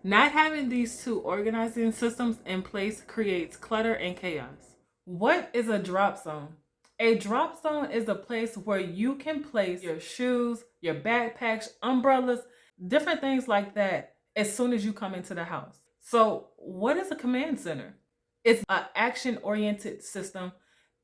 Not having these two organizing systems in place creates clutter and chaos. What is a drop zone? A drop zone is a place where you can place your shoes, your backpacks, umbrellas, different things like that as soon as you come into the house. So, what is a command center? It's an action oriented system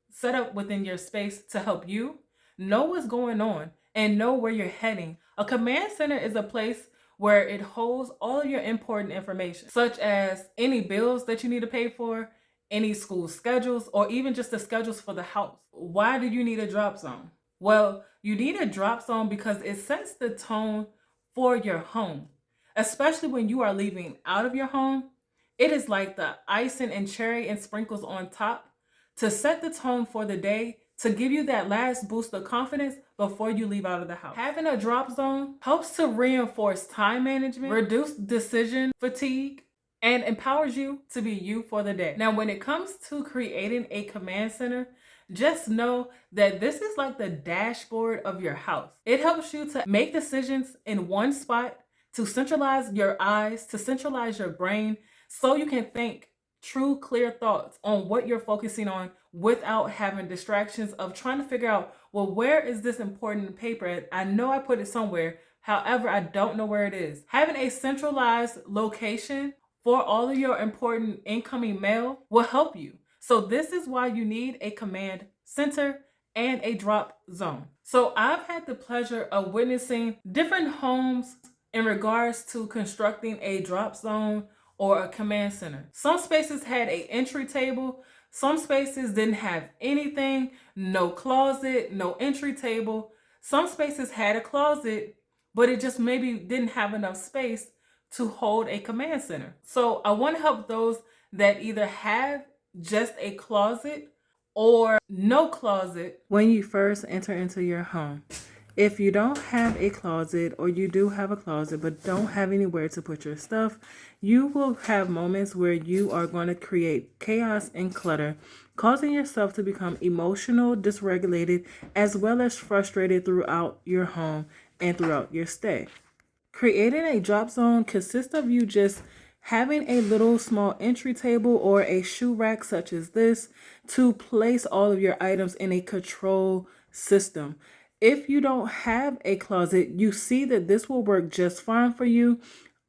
set up within your space to help you know what's going on and know where you're heading. A command center is a place where it holds all of your important information, such as any bills that you need to pay for, any school schedules, or even just the schedules for the house. Why do you need a drop zone? Well, you need a drop zone because it sets the tone for your home, especially when you are leaving out of your home. It is like the icing and cherry and sprinkles on top to set the tone for the day, to give you that last boost of confidence before you leave out of the house. Having a drop zone helps to reinforce time management, reduce decision fatigue, and empowers you to be you for the day. Now, when it comes to creating a command center, just know that this is like the dashboard of your house. It helps you to make decisions in one spot, to centralize your eyes, to centralize your brain, so you can think true, clear thoughts on what you're focusing on without having distractions of trying to figure out, well, where is this important paper? I know I put it somewhere. However, I don't know where it is. Having a centralized location for all of your important incoming mail will help you. So this is why you need a command center and a drop zone. So I've had the pleasure of witnessing different homes in regards to constructing a drop zone or a command center. Some spaces had an entry table. Some spaces didn't have anything, no closet, no entry table. Some spaces had a closet, but it just maybe didn't have enough space to hold a command center. So I want to help those that either have just a closet or no closet when you first enter into your home. If you don't have a closet, or you do have a closet but don't have anywhere to put your stuff, you will have moments where you are going to create chaos and clutter, causing yourself to become emotional, dysregulated, as well as frustrated throughout your home and throughout your stay. Creating a drop zone consists of you just having a little small entry table or a shoe rack such as this to place all of your items in a control system. If you don't have a closet, you see that this will work just fine for you.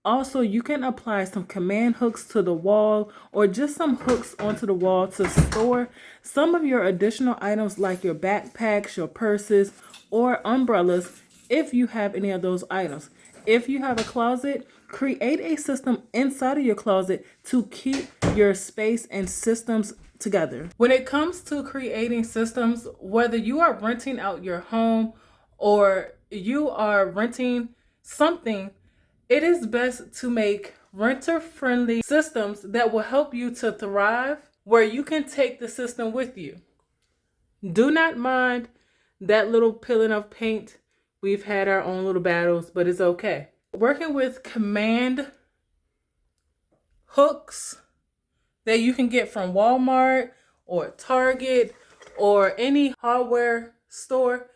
Also, you can apply some command hooks to the wall or just some hooks onto the wall to store some of your additional items like your backpacks, your purses, or umbrellas if you have any of those items. If you have a closet, create a system inside of your closet to keep your space and systems together. When it comes to creating systems, whether you are renting out your home or you are renting something, it is best to make renter-friendly systems that will help you to thrive, where you can take the system with you. Do not mind that little peeling of paint. We've had our own little battles, but it's okay. Working with command hooks that you can get from Walmart or Target or any hardware store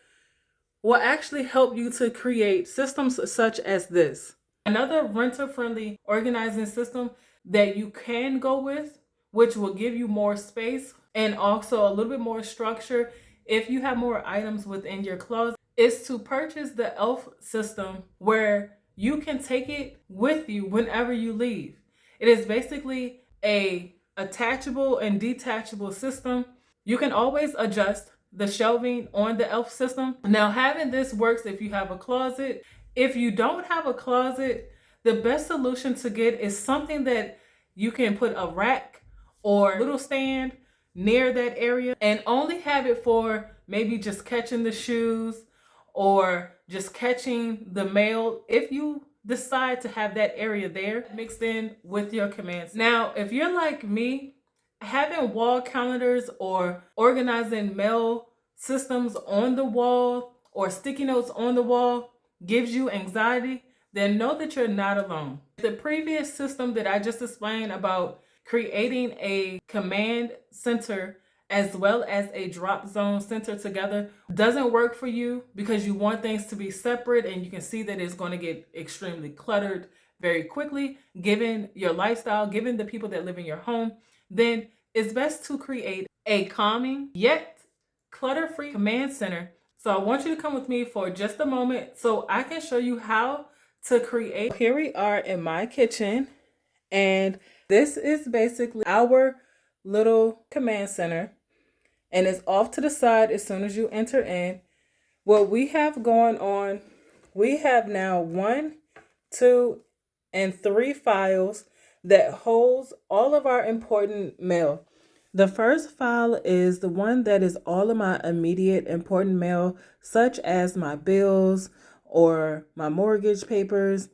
will actually help you to create systems such as this. Another renter-friendly organizing system that you can go with, which will give you more space and also a little bit more structure if you have more items within your closet, is to purchase the ELF system, where you can take it with you whenever you leave. It is basically a attachable and detachable system. You can always adjust the shelving on the ELF system. Now, having this works if you have a closet. If you don't have a closet, the best solution to get is something that you can put a rack or little stand near that area and only have it for maybe just catching the shoes or just catching the mail, if you decide to have that area there mixed in with your commands. Now, if you're like me, having wall calendars or organizing mail systems on the wall or sticky notes on the wall gives you anxiety, then know that you're not alone. The previous system that I just explained about creating a command center as well as a drop zone center together doesn't work for you because you want things to be separate, and you can see that it's going to get extremely cluttered very quickly, given your lifestyle, given the people that live in your home, then it's best to create a calming yet clutter-free command center. So I want you to come with me for just a moment so I can show you how to create. Here we are in my kitchen, and this is basically our little command center, and it's off to the side as soon as you enter in. What we have going on, we have now 1, 2, and 3 files that holds all of our important mail. The first file is the one that is all of my immediate important mail, such as my bills or my mortgage papers,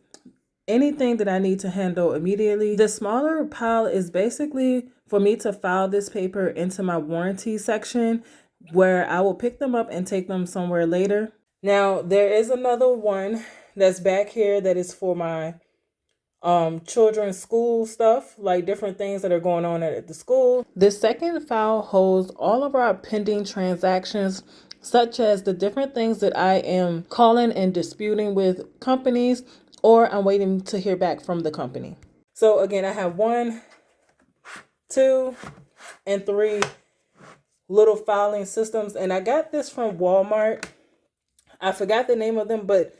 anything that I need to handle immediately. The smaller pile is basically for me to file this paper into my warranty section, where I will pick them up and take them somewhere later. Now, there is another one that's back here that is for my children's school stuff, like different things that are going on at the school. The second file holds all of our pending transactions, such as the different things that I am calling and disputing with companies, or I'm waiting to hear back from the company. So again, I have 1, 2, and 3 little filing systems, and I got this from Walmart. I forgot the name of them, but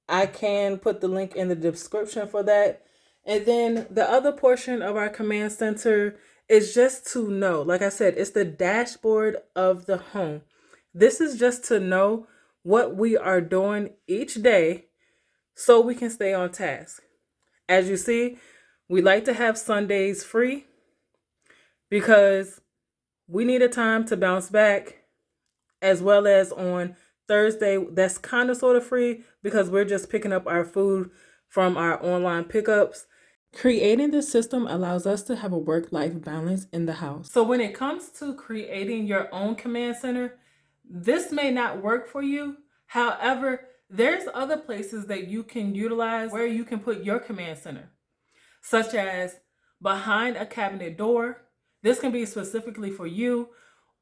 I can put the link in the description for that. And then the other portion of our command center is just to know, like I said, it's the dashboard of the home. This is just to know what we are doing each day so we can stay on task. As you see, we like to have Sundays free because we need a time to bounce back, as well as on Thursday, that's kind of sort of free because we're just picking up our food from our online pickups. Creating this system allows us to have a work-life balance in the house. So when it comes to creating your own command center, this may not work for you. However, there's other places that you can utilize where you can put your command center, such as behind a cabinet door. This can be specifically for you,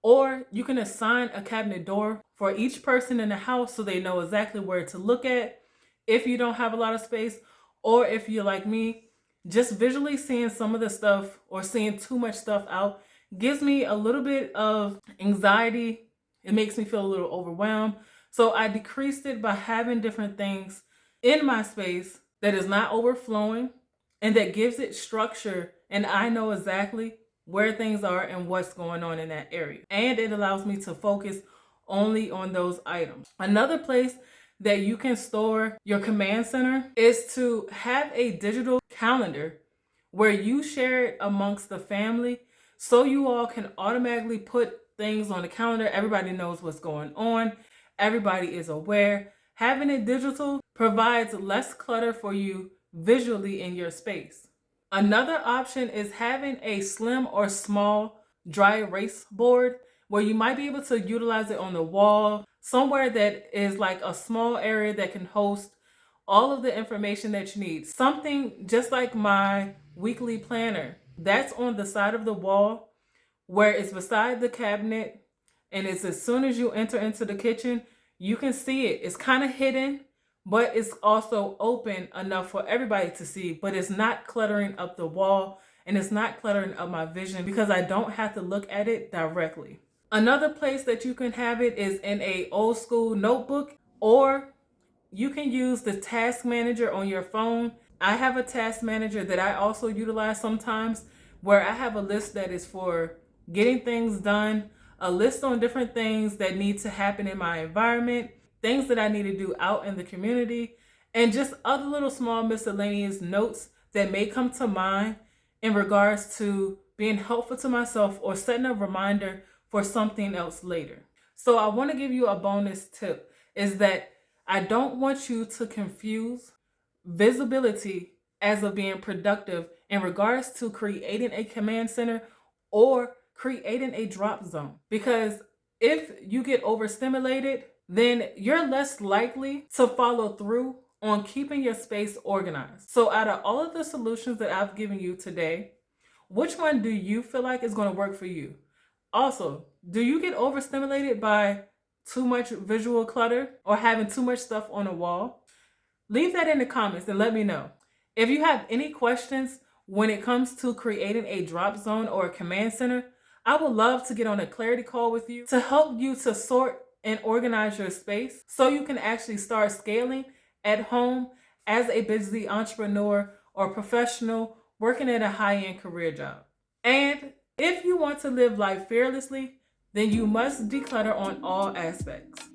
or you can assign a cabinet door for each person in the house so they know exactly where to look at if you don't have a lot of space, or if you're like me, just visually seeing some of the stuff or seeing too much stuff out gives me a little bit of anxiety. It makes me feel a little overwhelmed. So I decreased it by having different things in my space that is not overflowing and that gives it structure, and I know exactly where things are and what's going on in that area. And it allows me to focus only on those items. Another place that you can store your command center is to have a digital calendar where you share it amongst the family, so you all can automatically put things on the calendar. Everybody knows what's going on. Everybody is aware. Having it digital provides less clutter for you visually in your space. Another option is having a slim or small dry erase board where you might be able to utilize it on the wall, somewhere that is like a small area that can host all of the information that you need. Something just like my weekly planner that's on the side of the wall, where it's beside the cabinet, and it's as soon as you enter into the kitchen, you can see it. It's kind of hidden, but it's also open enough for everybody to see, but it's not cluttering up the wall and it's not cluttering up my vision because I don't have to look at it directly. Another place that you can have it is in a old school notebook, or you can use the task manager on your phone. I have a task manager that I also utilize sometimes, where I have a list that is for getting things done, a list on different things that need to happen in my environment, things that I need to do out in the community, and just other little small miscellaneous notes that may come to mind in regards to being helpful to myself or setting a reminder for something else later. So I want to give you a bonus tip, is that I don't want you to confuse visibility as of being productive in regards to creating a command center or creating a drop zone. Because if you get overstimulated, then you're less likely to follow through on keeping your space organized. So out of all of the solutions that I've given you today, which one do you feel like is going to work for you? Also, do you get overstimulated by too much visual clutter or having too much stuff on a wall? Leave that in the comments and let me know. If you have any questions when it comes to creating a drop zone or a command center, I would love to get on a clarity call with you to help you to sort and organize your space so you can actually start scaling at home as a busy entrepreneur or professional working at a high-end career job. And if you want to live life fearlessly, then you must declutter on all aspects.